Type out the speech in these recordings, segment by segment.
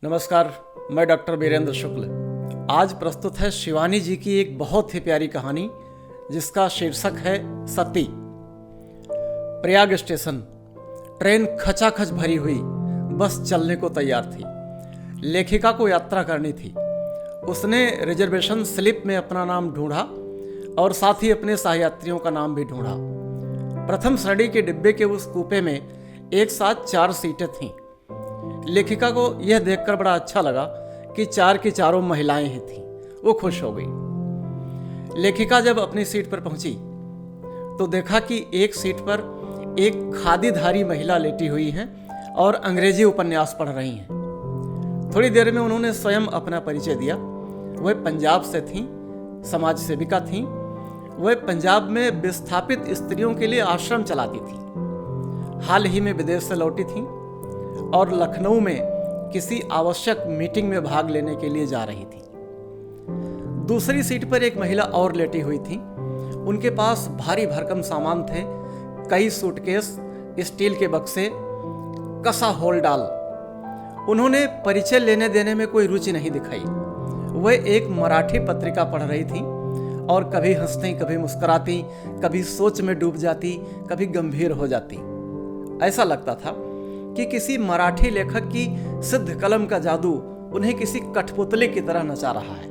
नमस्कार, मैं डॉक्टर वीरेंद्र शुक्ल। आज प्रस्तुत है शिवानी जी की एक बहुत ही प्यारी कहानी जिसका शीर्षक है सती। प्रयाग स्टेशन, ट्रेन खचाखच भरी हुई, बस चलने को तैयार थी। लेखिका को यात्रा करनी थी। उसने रिजर्वेशन स्लिप में अपना नाम ढूंढा और साथ ही अपने सहयात्रियों का नाम भी ढूंढा। प्रथम श्रेणी के डिब्बे के उस कूपे में एक साथ 4 सीटें थीं। लेखिका को यह देखकर बड़ा अच्छा लगा कि 4 की चारों महिलाएं ही थीं। वो खुश हो गई। लेखिका जब अपनी सीट पर पहुंची तो देखा कि एक सीट पर एक खादीधारी महिला लेटी हुई है और अंग्रेजी उपन्यास पढ़ रही हैं। थोड़ी देर में उन्होंने स्वयं अपना परिचय दिया। वह पंजाब से थीं, समाज सेविका थीं। वह पंजाब में विस्थापित स्त्रियों के लिए आश्रम चलाती थीं। हाल ही में विदेश से लौटी थीं और लखनऊ में किसी आवश्यक मीटिंग में भाग लेने के लिए जा रही थी। दूसरी सीट पर एक महिला और लेटी हुई थी। उनके पास भारी भरकम सामान थे, कई सूटकेस, स्टील के बक्से, कसा होल डाल। उन्होंने परिचय लेने देने में कोई रुचि नहीं दिखाई। वह एक मराठी पत्रिका पढ़ रही थी और कभी हंसती, कभी मुस्कुराती, कभी सोच में डूब जाती, कभी गंभीर हो जाती। ऐसा लगता था कि किसी मराठी लेखक की सिद्ध कलम का जादू उन्हें किसी कठपुतली की तरह नचा रहा है।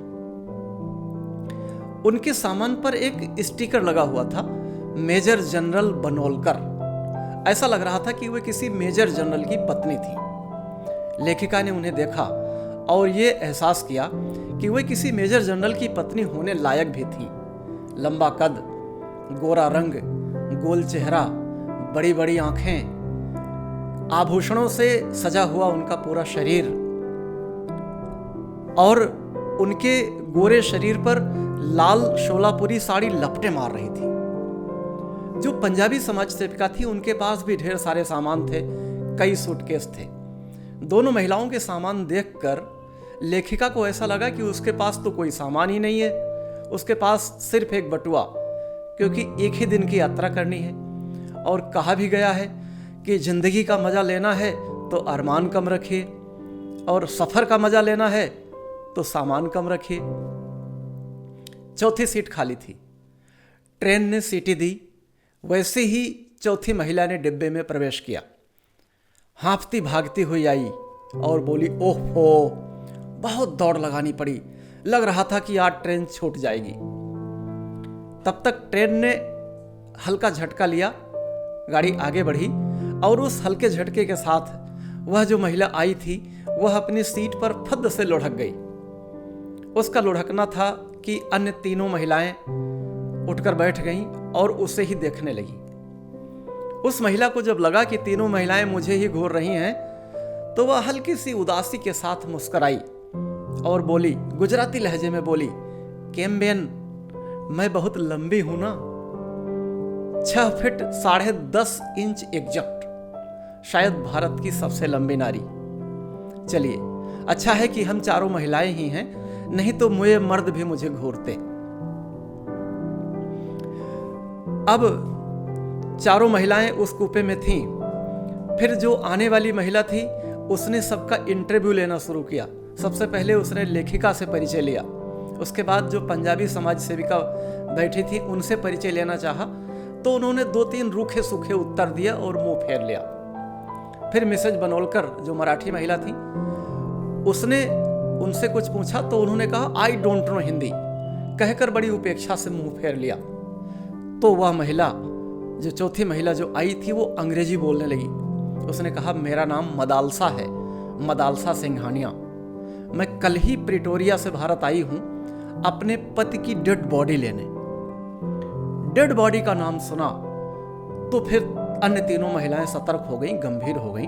उनके सामान पर एक स्टिकर लगा हुआ था, मेजर जनरल बनोलकर। ऐसा लग रहा था कि वह किसी मेजर जनरल की पत्नी थी। लेखिका ने उन्हें देखा और यह एहसास किया कि वह किसी मेजर जनरल की पत्नी होने लायक भी थी। लंबा कद, गोरा रंग, गोल चेहरा, बड़ी बड़ी आंखें, आभूषणों से सजा हुआ उनका पूरा शरीर और उनके गोरे शरीर पर लाल शोलापुरी साड़ी लपटें मार रही थी। जो पंजाबी समाज सेविका थी उनके पास भी ढेर सारे सामान थे, कई सूटकेस थे। दोनों महिलाओं के सामान देखकर लेखिका को ऐसा लगा कि उसके पास तो कोई सामान ही नहीं है। उसके पास सिर्फ एक बटुआ, क्योंकि एक ही दिन की यात्रा करनी है और कहा भी गया है कि जिंदगी का मजा लेना है तो अरमान कम रखिए और सफर का मजा लेना है तो सामान कम रखिए। चौथी सीट खाली थी। ट्रेन ने सीटी दी। वैसे ही चौथी महिला ने डिब्बे में प्रवेश किया। हाँफती भागती हुई आई और बोली, ओहो, बहुत दौड़ लगानी पड़ी। लग रहा था कि आज ट्रेन छूट जाएगी। तब तक ट्रेन ने हल्का झटका लिया, गाड़ी आगे बढ़ी और उस हल्के झटके के साथ वह जो महिला आई थी वह अपनी सीट पर फद्द से लुढ़क गई। उसका लुढ़कना था कि अन्य तीनों महिलाएं उठकर बैठ गईं और उसे ही देखने लगी। उस महिला को जब लगा कि तीनों महिलाएं मुझे ही घूर रही हैं तो वह हल्की सी उदासी के साथ मुस्कुराई और बोली, गुजराती लहजे में बोली, केम बेन, मैं बहुत लंबी हूं ना, 6 फीट 10.5 इंच एग्जैक्ट, शायद भारत की सबसे लंबी नारी। चलिए, अच्छा है कि हम चारों महिलाएं ही हैं, नहीं तो मुझे मर्द भी मुझे घूरते। अब चारों महिलाएं उस कूपे में थीं। फिर जो आने वाली महिला थी उसने सबका इंटरव्यू लेना शुरू किया। सबसे पहले उसने लेखिका से परिचय लिया। उसके बाद जो पंजाबी समाज सेविका बैठी थी उनसे परिचय लेना चाहा तो उन्होंने 2-3 रूखे सूखे उत्तर दिए और मुंह फेर लिया। फिर मिसेज बनोलकर जो मराठी महिला थी उसने उनसे कुछ पूछा तो उन्होंने कहा, आई डोंट नो हिंदी, कहकर बड़ी उपेक्षा से मुंह फेर लिया। तो वह महिला, जो चौथी महिला जो आई थी, वो अंग्रेजी बोलने लगी। उसने कहा, मेरा नाम मदालसा है, मदालसा सिंघानिया। मैं कल ही प्रिटोरिया से भारत आई हूं अपने पति की डेड बॉडी लेने। डेड बॉडी का नाम सुना तो फिर अन्य तीनों महिलाएं सतर्क हो गईं, गंभीर हो गईं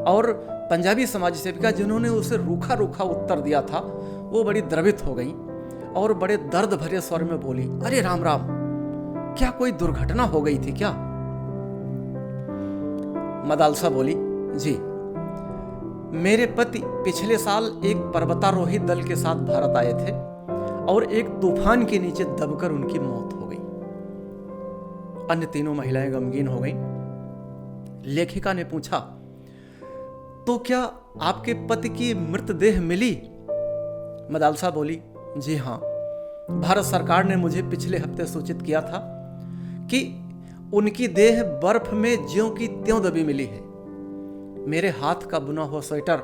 और पंजाबी समाज सेविका जिन्होंने उसे रूखा रूखा उत्तर दिया था वो बड़ी द्रवित हो गईं और बड़े दर्द भरे स्वर में बोली, अरे राम राम, क्या कोई दुर्घटना हो गई थी क्या? मदालसा बोली, जी, मेरे पति पिछले साल एक पर्वतारोही दल के साथ भारत आए थे और एक तूफान के नीचे दबकर उनकी मौत हो गई। अन्य तीनों महिलाएं गमगीन हो गईं। लेखिका ने पूछा, तो क्या आपके पति की मृतदेह मिली? मदालसा बोली, जी हाँ, भारत सरकार ने मुझे पिछले हफ्ते सूचित किया था कि उनकी देह बर्फ में ज्यों की त्यों दबी मिली है। मेरे हाथ का बुना हुआ स्वेटर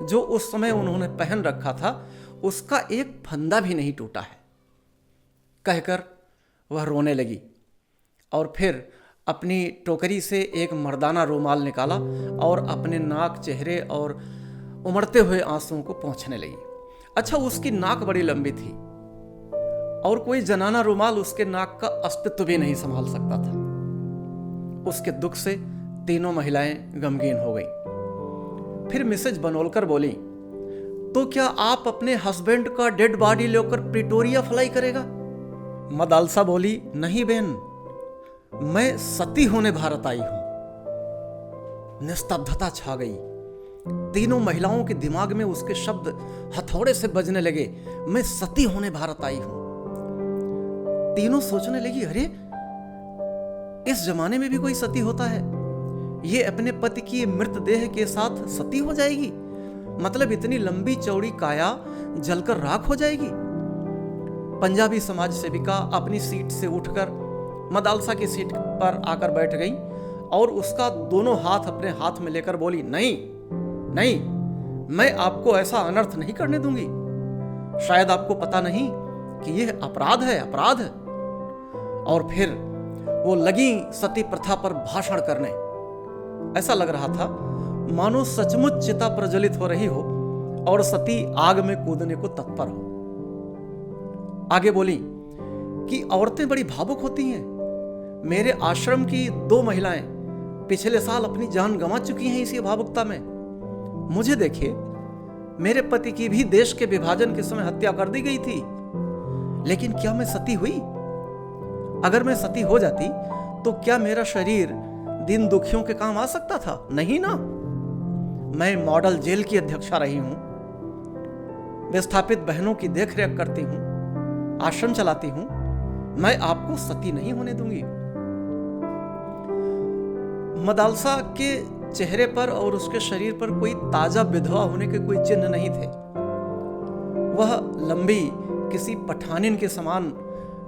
जो उस समय उन्होंने पहन रखा था, उसका एक फंदा भी नहीं टूटा है। कहकर वह रोने लगी और फिर अपनी टोकरी से एक मर्दाना रुमाल निकाला और अपने नाक, चेहरे और उमड़ते हुए आंसुओं को पोंछने लगी। अच्छा, उसकी नाक बड़ी लंबी थी और कोई जनाना रुमाल उसके नाक का अस्तित्व भी नहीं संभाल सकता था। उसके दुख से तीनों महिलाएं गमगीन हो गईं। फिर मिसेज बनोलकर बोली, तो क्या आप अपने हस्बैंड का डेड बॉडी लेकर प्रिटोरिया फ्लाई करेगा? मदालसा बोली, नहीं बेन, मैं सती होने भारत आई हूं। निस्तब्धता छा गई। तीनों महिलाओं के दिमाग में उसके शब्द हथौड़े से बजने लगे, मैं सती होने भारत आई हूं। तीनों सोचने लगी, अरे इस जमाने में भी कोई सती होता है? ये अपने पति की मृतदेह के साथ सती हो जाएगी? मतलब इतनी लंबी चौड़ी काया जलकर राख हो जाएगी? पंजाबी समाज सेविका अपनी सीट से उठकर मदालसा की सीट पर आकर बैठ गई और उसका दोनों हाथ अपने हाथ में लेकर बोली, नहीं नहीं, मैं आपको ऐसा अनर्थ नहीं करने दूंगी। शायद आपको पता नहीं कि यह अपराध है, अपराध है। और फिर वो लगी सती प्रथा पर भाषण करने। ऐसा लग रहा था मानो सचमुच चिता प्रज्वलित हो रही हो और सती आग में कूदने को तत्पर हो। आगे बोली कि औरतें बड़ी भावुक होती हैं। मेरे आश्रम की 2 महिलाएं पिछले साल अपनी जान गंवा चुकी हैं इसी भावुकता में। मुझे देखिए, मेरे पति की भी देश के विभाजन के समय हत्या कर दी गई थी, लेकिन क्या मैं सती हुई? अगर मैं सती हो जाती तो क्या मेरा शरीर दिन दुखियों के काम आ सकता था? नहीं ना। मैं मॉडल जेल की अध्यक्षा रही हूं, विस्थापित बहनों की देखरेख करती हूं, आश्रम चलाती हूं। मैं आपको सती नहीं होने दूंगी। मदालसा के चेहरे पर और उसके शरीर पर कोई ताजा विधवा होने के कोई चिन्ह नहीं थे। वह लंबी, किसी पठानिन के समान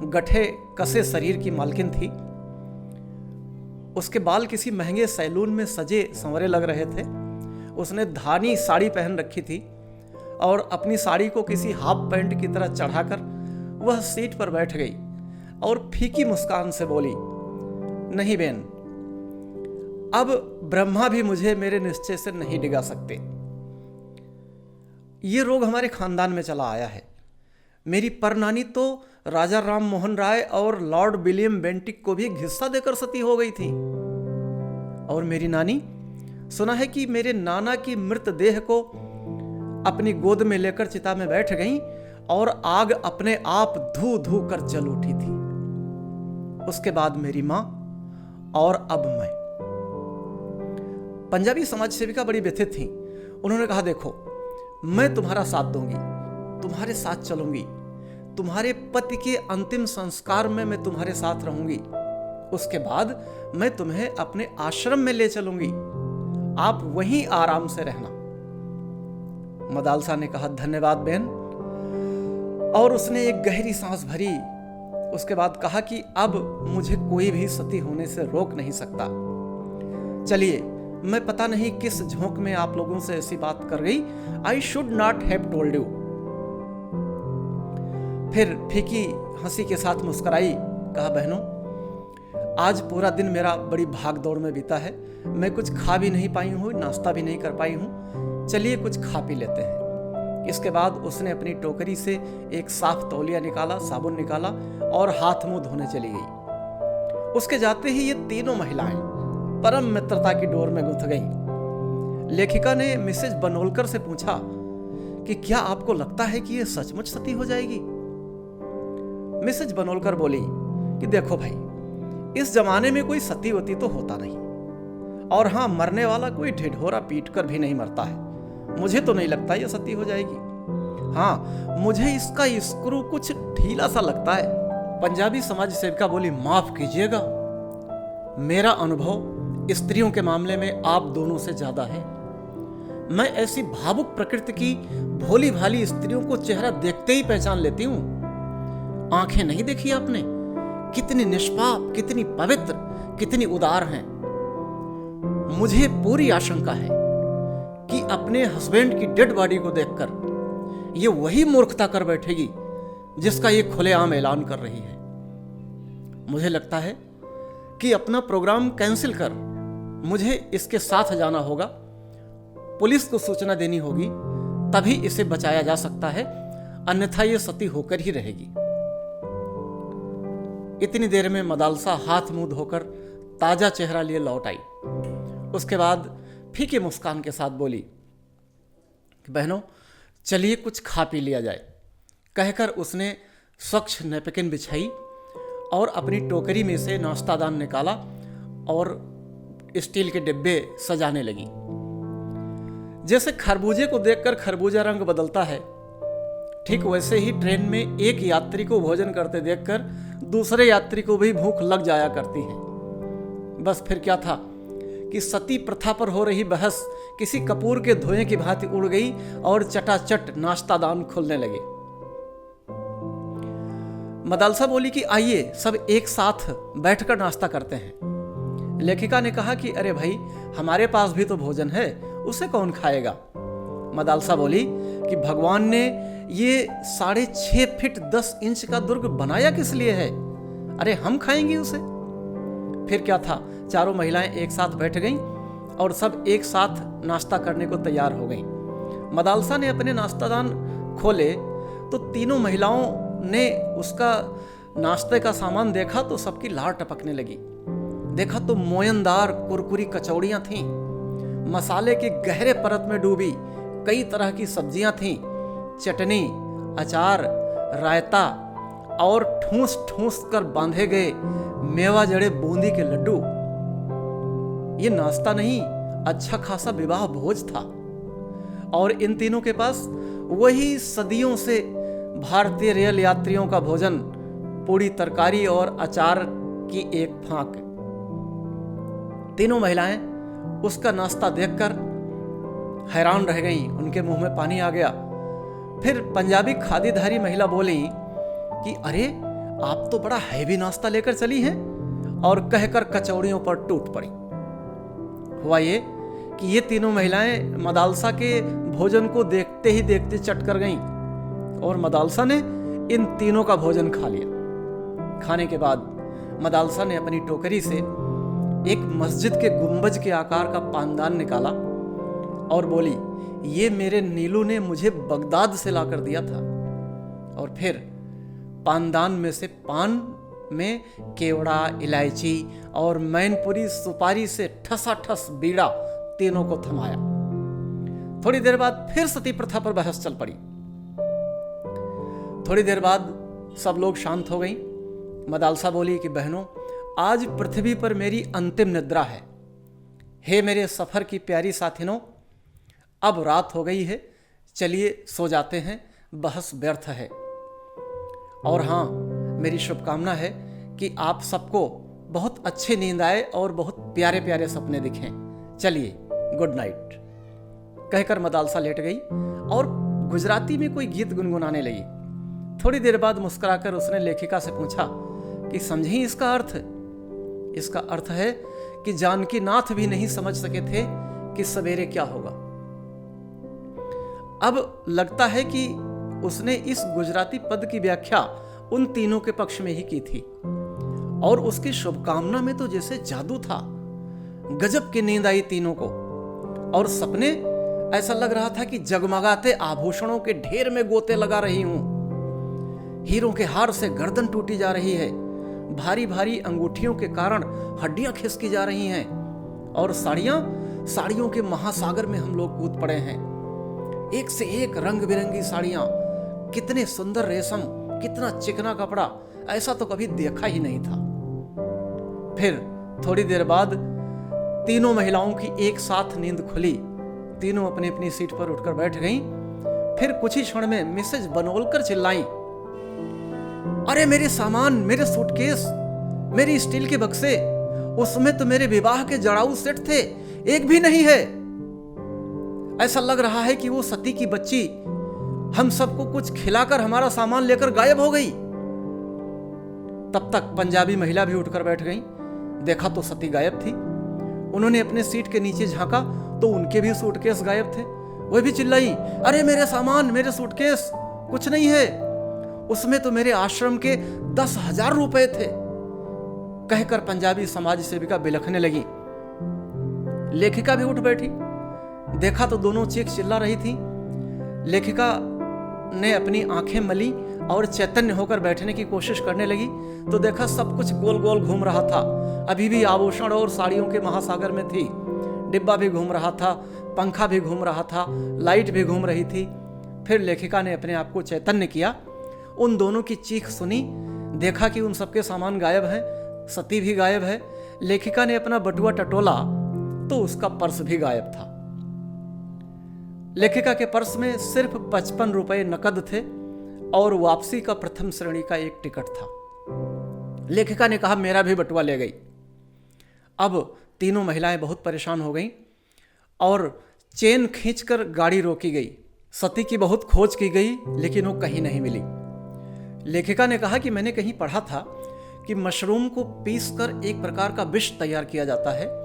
गठे कसे शरीर की मालकिन थी। उसके बाल किसी महंगे सैलून में सजे संवरे लग रहे थे। उसने धानी साड़ी पहन रखी थी और अपनी साड़ी को किसी हाफ पैंट की तरह चढ़ाकर वह सीट पर बैठ गई और फीकी मुस्कान से बोली, नहीं बेन, अब ब्रह्मा भी मुझे मेरे निश्चय से नहीं डिगा सकते। ये रोग हमारे खानदान में चला आया है। मेरी परनानी तो राजा राम मोहन राय और लॉर्ड विलियम बेंटिक को भी घिस्सा देकर सती हो गई थी। और मेरी नानी, सुना है कि मेरे नाना की मृतदेह को अपनी गोद में लेकर चिता में बैठ गईं और आग अपने आप धू धू कर जल उठी थी। उसके बाद मेरी मां और अब मैं। पंजाबी समाज सेविका बड़ी व्यथित थी। उन्होंने कहा, देखो, मैं तुम्हारा साथ दूंगी, तुम्हारे साथ चलूंगी, तुम्हारे पति के अंतिम संस्कार में मैं तुम्हारे साथ रहूंगी। उसके बाद मैं तुम्हें अपने आश्रम में ले चलूंगी, आप वहीं आराम से रहना। मदालसा ने कहा, धन्यवाद बहन। और उसने एक गहरी सांस भरी। उसके बाद कहा कि अब मुझे कोई भी सती होने से रोक नहीं सकता। चलिए, मैं पता नहीं किस झोंक में आप लोगों से ऐसी बात कर गई। I should not have told you. फिर फीकी हंसी के साथ मुस्कुराई, कहा, बहनों, आज पूरा दिन मेरा बड़ी भाग दौड़ में बीता है। मैं कुछ खा भी नहीं पाई हूँ, नाश्ता भी नहीं कर पाई हूँ। चलिए कुछ खा पी लेते हैं। इसके बाद उसने अपनी टोकरी से एक साफ तौलिया निकाला, साबुन निकाला और हाथ मुंह धोने चली गई। उसके जाते ही ये तीनों महिलाएं परम मित्रता की डोर में गुंथ गईं। लेखिका ने मिसेज बनोलकर से पूछा कि क्या आपको लगता है कि यह सचमुच सती हो जाएगी? मिसेज बनोलकर बोली कि देखो भाई, इस जमाने में कोई सती वती तो होता नहीं, और हाँ, मरने वाला कोई ढिढोरा पीट कर भी नहीं मरता है। मुझे तो नहीं लगता यह सती हो जाएगी। हाँ, मुझे इसका स्क्रू कुछ ढीला सा लगता है। पंजाबी समाज सेविका बोली, माफ कीजिएगा, मेरा अनुभव स्त्रियों के मामले में आप दोनों से ज्यादा है। मैं ऐसी भावुक प्रकृति की भोली भाली स्त्रियों को चेहरा देखते ही पहचान लेती हूं। आंखें नहीं देखी आपने? कितनी निष्पाप, कितनी पवित्र, कितनी उदार हैं। मुझे पूरी आशंका है कि अपने हस्बैंड की डेड बॉडी को देखकर ये वही मूर्खता कर बैठेगी जिसका ये खुलेआम ऐलान कर रही है। मुझे लगता है कि अपना प्रोग्राम कैंसिल कर मुझे इसके साथ जाना होगा। पुलिस को सूचना देनी होगी, तभी इसे बचाया जा सकता है, अन्यथा ये सती होकर ही रहेगी। इतनी देर में मदालसा हाथ मुंह धोकर ताजा चेहरा लिए लौट आई। उसके बाद फीकी मुस्कान के साथ बोली, बहनों चलिए कुछ खा पी लिया जाए। कहकर उसने स्वच्छ नैपकिन बिछाई और अपनी टोकरी में से नाश्तादान निकाला और स्टील के डिब्बे सजाने लगी। जैसे खरबूजे को देखकर खरबूजा रंग बदलता है, ठीक वैसे ही ट्रेन में एक यात्री को भोजन करते देखकर दूसरे यात्री को भी भूख लग जाया करती है। बस फिर क्या था कि सती प्रथा पर हो रही बहस किसी कपूर के धुएं की भांति उड़ गई और चटाचट नाश्तादान खुलने लगे। मदालसा बोली कि आइए सब एक साथ बैठकर नाश्ता करते हैं। लेखिका ने कहा कि अरे भाई, हमारे पास भी तो भोजन है, उसे कौन खाएगा। मदालसा बोली कि भगवान ने ये 6.5 फीट 10 इंच का दुर्ग बनाया किस लिए है? अरे हम खाएंगे उसे। फिर क्या था, चारों महिलाएं एक साथ बैठ गईं और सब एक साथ नाश्ता करने को तैयार हो गईं। मदालसा ने अपने नाश्तादान खोले तो तीनों महिलाओं ने उसका नाश्ते का सामान देखा तो सबकी लार टपकने लगी। देखा तो मोयनदार कुरकुरी कचौड़ियां थीं, मसाले के गहरे परत में डूबी कई तरह की सब्जियां थीं, चटनी, अचार, रायता और ठूस ठूस कर बांधे गए मेवा जड़े बूंदी के लड्डू। ये नाश्ता नहीं, अच्छा खासा विवाह भोज था। और इन तीनों के पास वही सदियों से भारतीय रेल यात्रियों का भोजन, पूरी तरकारी और अचार की एक फांक। तीनों महिलाएं उसका नाश्ता देखकर हैरान रह गईं, उनके मुंह में पानी आ गया। फिर पंजाबी खादीधारी महिला बोली कि अरे आप तो बड़ा हैवी नाश्ता लेकर चली हैं, और कहकर कचौड़ियों पर टूट पड़ी। हुआ ये कि ये तीनों महिलाएं मदालसा के भोजन को देखते ही देखते चट कर गईं और मदालसा ने इन तीनों का भोजन खा लिया। खाने के बाद मदालसा ने अपनी टोकरी से एक मस्जिद के गुंबज के आकार का पानदान निकाला और बोली, ये मेरे नीलू ने मुझे बगदाद से लाकर दिया था। और फिर पानदान में से पान में केवड़ा, इलायची और मैनपुरी सुपारी से ठसाठस बीड़ा तीनों को थमाया। थोड़ी देर बाद फिर सती प्रथा पर बहस चल पड़ी। थोड़ी देर बाद सब लोग शांत हो गईं। मदालसा बोली कि बहनों, आज पृथ्वी पर मेरी अंतिम निद्रा है। हे मेरे सफर की प्यारी साथिनों, अब रात हो गई है, चलिए सो जाते हैं, बहस व्यर्थ है। और हाँ, मेरी शुभकामना है कि आप सबको बहुत अच्छी नींद आए और बहुत प्यारे प्यारे सपने दिखें। चलिए, गुड नाइट। कहकर मदालसा लेट गई और गुजराती में कोई गीत गुनगुनाने लगी। थोड़ी देर बाद मुस्कुराकर उसने लेखिका से पूछा कि समझी इसका अर्थ? इसका अर्थ है कि जानकी नाथ भी नहीं समझ सके थे कि सवेरे क्या होगा। अब लगता है कि उसने इस गुजराती पद की व्याख्या उन तीनों के पक्ष में ही की थी, और उसकी शुभकामना में तो जैसे जादू था। गजब की नींद आई तीनों को, और सपने ऐसा लग रहा था कि जगमगाते आभूषणों के ढेर में गोते लगा रही हूं। हीरों के हार से गर्दन टूटी जा रही है, भारी भारी अंगूठियों के कारण हड्डियां खिसकी जा रही हैं, और साड़ियों के महासागर में हम लोग कूद पड़े हैं। एक से एक रंग बिरंगी साड़ियां, कितने सुंदर रेशम, कितना चिकना कपड़ा, ऐसा तो कभी देखा ही नहीं था। फिर थोड़ी देर बाद तीनों महिलाओं की एक साथ नींद खुली। तीनों अपनी अपनी सीट पर उठकर बैठ गईं। फिर कुछ ही क्षण में मिसेज बनोलकर चिल्लाईं, अरे मेरे सामान, मेरे सूटकेस, मेरी स्टील के बक्से, उसमें तो मेरे विवाह के जड़ाऊ सेट थे, एक भी नहीं है। ऐसा लग रहा है कि वो सती की बच्ची हम सबको कुछ खिलाकर हमारा सामान लेकर गायब हो गई। तब तक पंजाबी महिला भी उठकर बैठ गई। देखा तो सती गायब थी। उन्होंने अपने सीट के नीचे झांका तो उनके भी सूटकेस गायब थे। वह भी चिल्लाई, अरे मेरे सामान, मेरे सूटकेस, कुछ नहीं है, उसमें तो मेरे आश्रम के 10,000 रुपए थे। कहकर पंजाबी समाज सेविका बिलखने लगी। लेखिका भी उठ बैठी। देखा तो दोनों चीख चिल्ला रही थी। लेखिका ने अपनी आंखें मली और चैतन्य होकर बैठने की कोशिश करने लगी तो देखा सब कुछ गोल गोल घूम रहा था। अभी भी आभूषण और साड़ियों के महासागर में थी। डिब्बा भी घूम रहा था, पंखा भी घूम रहा था, लाइट भी घूम रही थी। फिर लेखिका ने अपने आप को चैतन्य किया, उन दोनों की चीख सुनी, देखा कि उन सबके सामान गायब हैं, सती भी गायब है। लेखिका ने अपना बटुआ टटोला तो उसका पर्स भी गायब था। लेखिका के पर्स में सिर्फ 55 रुपए नकद थे और वापसी का प्रथम श्रेणी का एक टिकट था। लेखिका ने कहा, मेरा भी बटुआ ले गई। अब तीनों महिलाएं बहुत परेशान हो गईं और चेन खींचकर गाड़ी रोकी गई। सती की बहुत खोज की गई लेकिन वो कहीं नहीं मिली। लेखिका ने कहा कि मैंने कहीं पढ़ा था कि मशरूम को पीसकर एक प्रकार का विष तैयार किया जाता है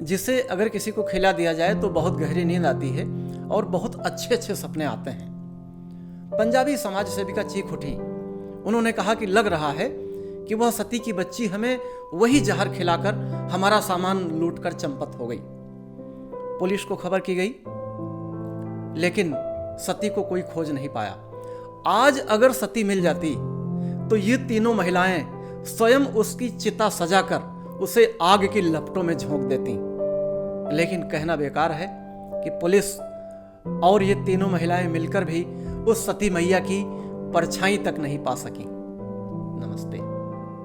जिसे अगर किसी को खिला दिया जाए तो बहुत गहरी नींद आती है और बहुत अच्छे अच्छे सपने आते हैं। पंजाबी समाज सेविका चीख उठी। उन्होंने कहा कि लग रहा है कि वह सती की बच्ची हमें वही जहर खिलाकर हमारा सामान लूटकर चंपत हो गई। पुलिस को खबर की गई लेकिन सती को कोई खोज नहीं पाया। आज अगर सती मिल जाती तो ये तीनों महिलाएं स्वयं उसकी चिता सजाकर उसे आग की लपटों में झोंक देती। लेकिन कहना बेकार है कि पुलिस और ये तीनों महिलाएं मिलकर भी उस सती मैया की परछाई तक नहीं पा सकी। नमस्ते।